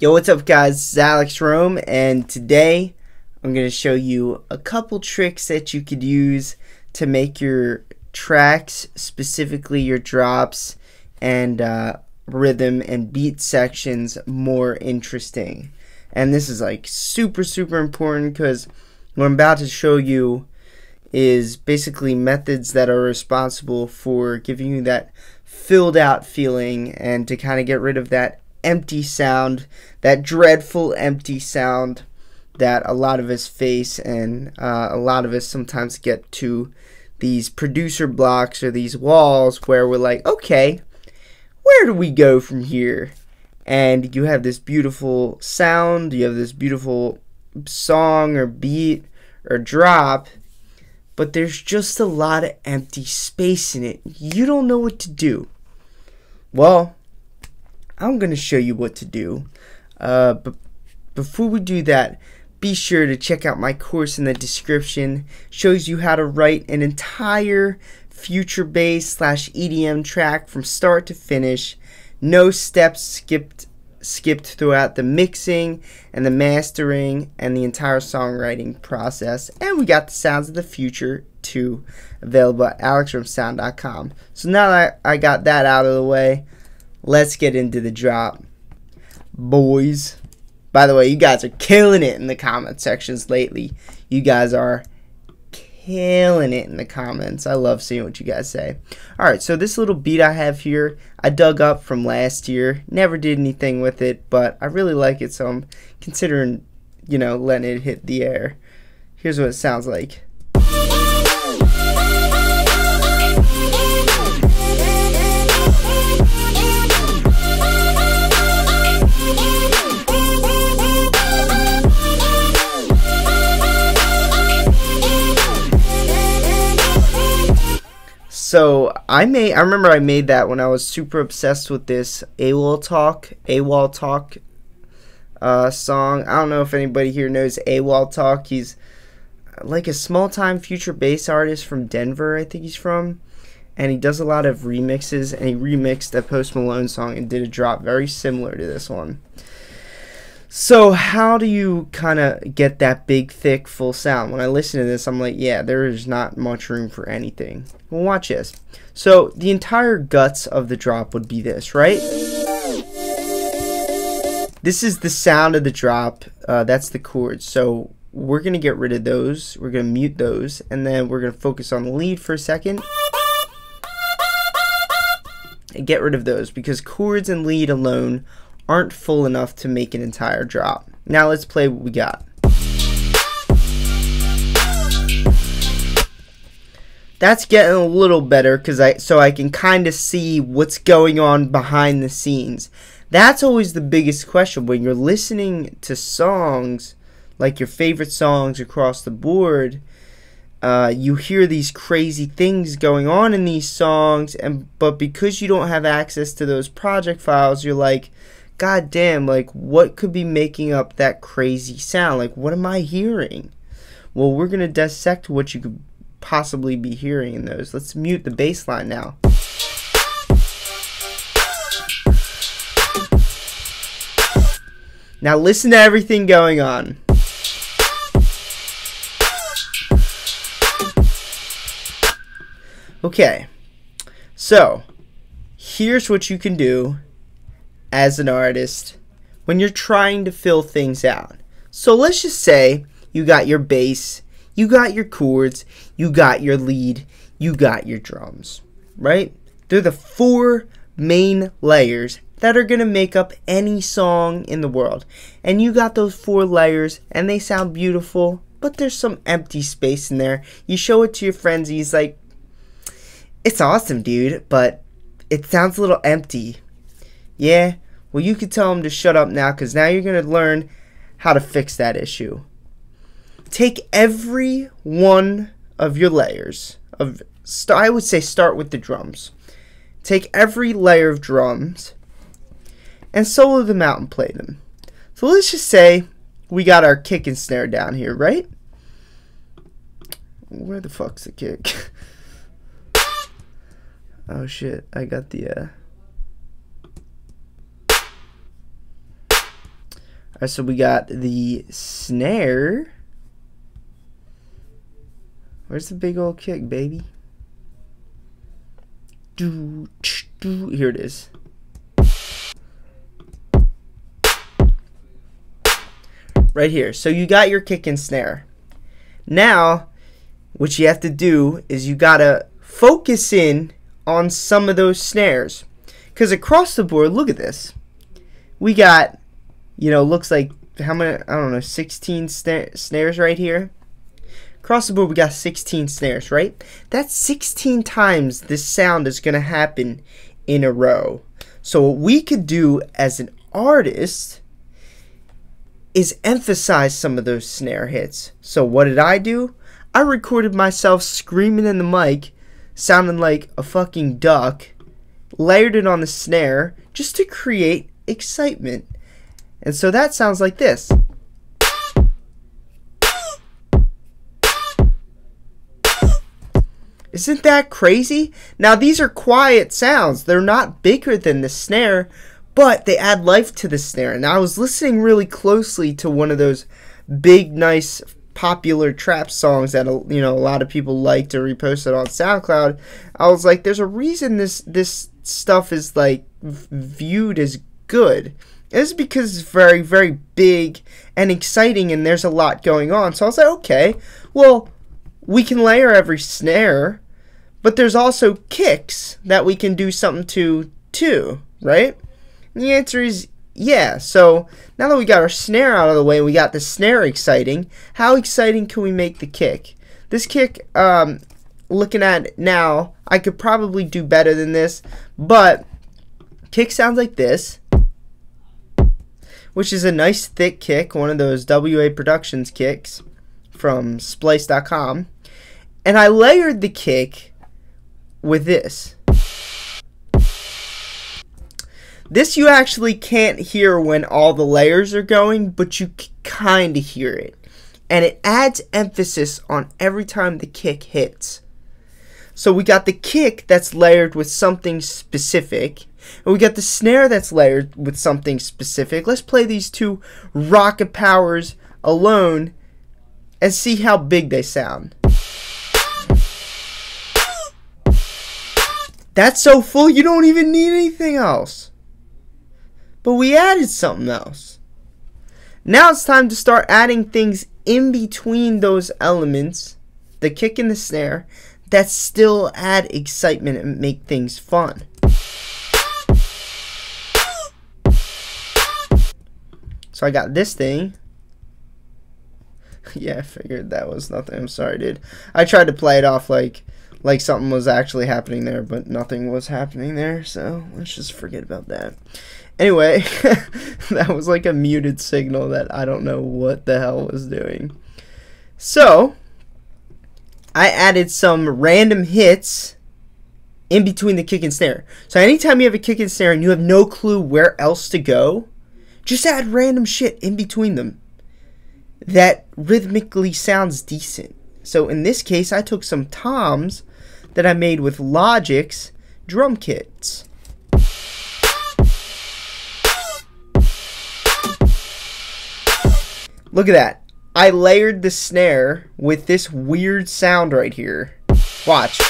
Yo, what's up guys, this is Alex Rome, and today I'm going to show you a couple tricks that you could use to make your tracks, specifically your drops and rhythm and beat sections, more interesting. And this is like super important because what I'm about to show you is basically methods that are responsible for giving you that filled out feeling and to kind of get rid of that empty sound, that dreadful empty sound that a lot of us face, and a lot of us sometimes get to these producer blocks or these walls where we're like, okay, where do we go from here? And you have this beautiful sound, you have this beautiful song or beat or drop, but there's just a lot of empty space in it. You don't know what to do. Well, I'm going to show you what to do. But before we do that, be sure to check out my course in the description. It shows you how to write an entire future bass / EDM track from start to finish. No steps skipped throughout the mixing and the mastering and the entire songwriting process. And we got the sounds of the future too, available at alexrumsound.com. So now that I got that out of the way, let's get into the drop, boys. By the way, you guys are killing it in the comment sections lately. You guys are killing it in the comments. I love seeing what you guys say. Alright, so this little beat I have here, I dug up from last year. Never did anything with it, but I really like it, so I'm considering, letting it hit the air. Here's what it sounds like. So I remember I made that when I was super obsessed with this AWOL Talk song. I don't know if anybody here knows AWOL Talk. He's like a small-time future bass artist from Denver, I think he's from, and he does a lot of remixes, and he remixed a Post Malone song and did a drop very similar to this one. So how do you kind of get that big, thick, full sound? When I listen to this, I'm like, yeah, there is not much room for anything. Well, watch this. So the entire guts of the drop would be this, right? This is the sound of the drop. That's the chords. So we're going to get rid of those. We're going to mute those. And then we're going to focus on the lead for a second. And get rid of those because chords and lead alone aren't full enough to make an entire drop. Now let's play what we got. That's getting a little better so I can kind of see what's going on behind the scenes. That's always the biggest question when you're listening to songs, like your favorite songs across the board. You hear these crazy things going on in these songs, but because you don't have access to those project files, you're like, God damn, like what could be making up that crazy sound? Like what am I hearing? Well, we're going to dissect what you could possibly be hearing in those. Let's mute the bass line now. Now listen to everything going on. Okay, so here's what you can do as an artist when you're trying to fill things out. So let's just say you got your bass, you got your chords, you got your lead, you got your drums, right? They're the four main layers that are going to make up any song in the world. And you got those four layers and they sound beautiful, but there's some empty space in there. You show it to your friends and he's like, it's awesome, dude, but it sounds a little empty. Yeah, well, you could tell them to shut up now because now you're going to learn how to fix that issue. Take every one of your layers. I would say start with the drums. Take every layer of drums and solo them out and play them. So let's just say we got our kick and snare down here, right? Where the fuck's the kick? Oh shit, I got the Alright, so we got the snare. Where's the big old kick, baby? Here it is. Right here. So you got your kick and snare. Now, what you have to do is you gotta focus in on some of those snares. Because across the board, look at this. We got, you know, looks like, how many, I don't know, 16 snares right here. Across the board, we got 16 snares, right? That's 16 times this sound is going to happen in a row. So what we could do as an artist is emphasize some of those snare hits. So what did I do? I recorded myself screaming in the mic, sounding like a fucking duck, layered it on the snare just to create excitement. And so that sounds like this. Isn't that crazy? Now these are quiet sounds. They're not bigger than the snare, but they add life to the snare. And I was listening really closely to one of those big, nice, popular trap songs that, you know, a lot of people liked or reposted on SoundCloud. I was like, there's a reason this stuff is like viewed as good. It's because it's very, very big and exciting, and there's a lot going on. So I was like, okay, well, we can layer every snare, but there's also kicks that we can do something to too, right? And the answer is yeah. So now that we got our snare out of the way, we got the snare exciting. How exciting can we make the kick? This kick, looking at it now, I could probably do better than this, but kick sounds like this, which is a nice thick kick, one of those WA Productions kicks from splice.com. And I layered the kick with this. This you actually can't hear when all the layers are going, but you kind of hear it. And it adds emphasis on every time the kick hits. So we got the kick that's layered with something specific, and we got the snare that's layered with something specific. Let's play these two rocket powers alone and see how big they sound. That's so full you don't even need anything else. But we added something else. Now it's time to start adding things in between those elements, the kick and the snare, that still add excitement and make things fun. So I got this thing. Yeah, I figured that was nothing. I'm sorry, dude. I tried to play it off like something was actually happening there, but nothing was happening there, so let's just forget about that. Anyway, that was like a muted signal that I don't know what the hell was doing. So, I added some random hits in between the kick and snare. So anytime you have a kick and snare and you have no clue where else to go, just add random shit in between them that rhythmically sounds decent. So in this case, I took some toms that I made with Logic's drum kits. Look at that. I layered the snare with this weird sound right here. Watch.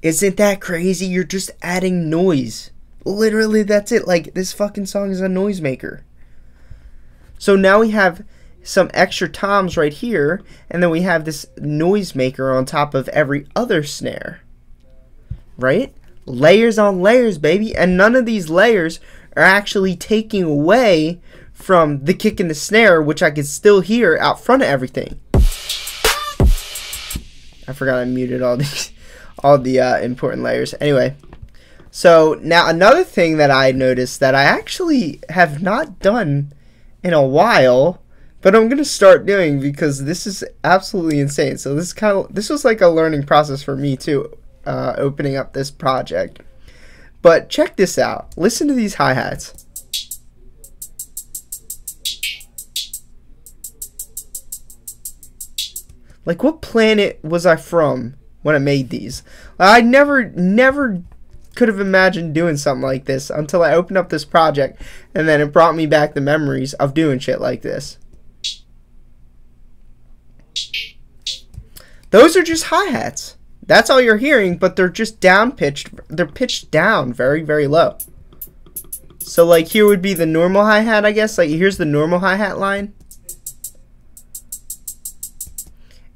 Isn't that crazy? You're just adding noise. Literally, that's it. Like, this fucking song is a noisemaker. So now we have some extra toms right here, and then we have this noisemaker on top of every other snare. Right? Layers on layers, baby. And none of these layers are actually taking away from the kick and the snare, which I can still hear out front of everything. I forgot I muted all the important layers. Anyway, so now another thing that I noticed that I actually have not done in a while, but I'm gonna start doing because this is absolutely insane. So this was like a learning process for me too, opening up this project. But check this out. Listen to these hi-hats. Like, what planet was I from when I made these? I never could have imagined doing something like this until I opened up this project, and then it brought me back the memories of doing shit like this. Those are just hi-hats. That's all you're hearing, but they're just down pitched. They're pitched down very, very low. So like here would be the normal hi-hat, I guess. Like here's the normal hi-hat line.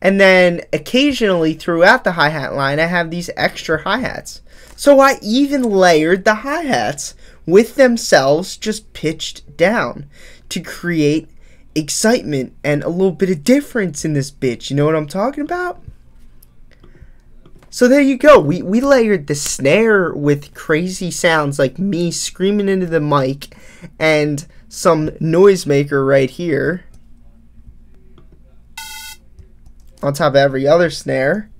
And then occasionally throughout the hi-hat line, I have these extra hi-hats. So I even layered the hi-hats with themselves just pitched down to create excitement and a little bit of difference in this bitch. You know what I'm talking about? So there you go. We layered the snare with crazy sounds like me screaming into the mic and some noisemaker right here on top of every other snare.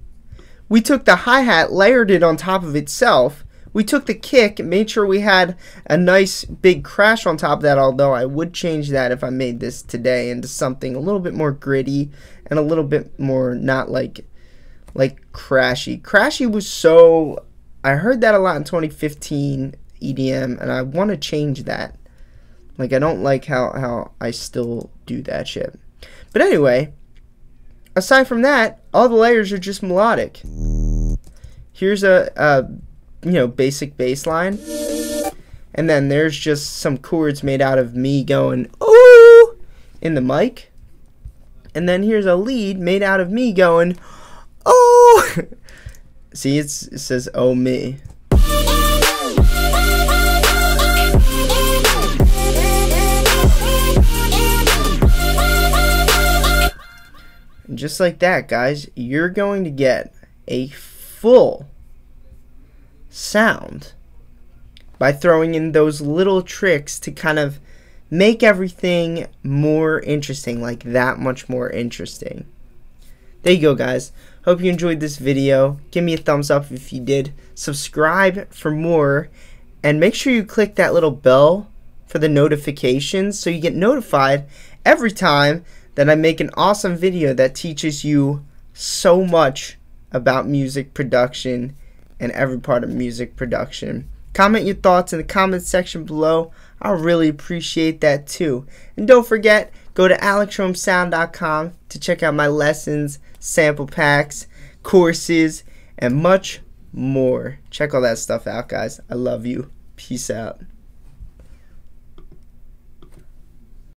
We took the hi-hat, layered it on top of itself. We took the kick, made sure we had a nice big crash on top of that, although I would change that if I made this today into something a little bit more gritty and a little bit more not like crashy. Crashy was so, I heard that a lot in 2015 EDM, and I want to change that. Like I don't like how I still do that shit. But anyway, aside from that, all the layers are just melodic. Here's a you know, basic bass line, and then there's just some chords made out of me going ooh in the mic, and then here's a lead made out of me going oh. See, it says oh me. And just like that, guys, you're going to get a full sound by throwing in those little tricks to kind of make everything more interesting, like that much more interesting. There you go, guys. Hope you enjoyed this video. Give me a thumbs up if you did. Subscribe for more, and make sure you click that little bell for the notifications so you get notified every time that I make an awesome video that teaches you so much about music production and every part of music production. Comment your thoughts in the comment section below. I really appreciate that too. And don't forget, go to elektronsound.com to check out my lessons, sample packs, courses, and much more. Check all that stuff out, guys. I love you. Peace out.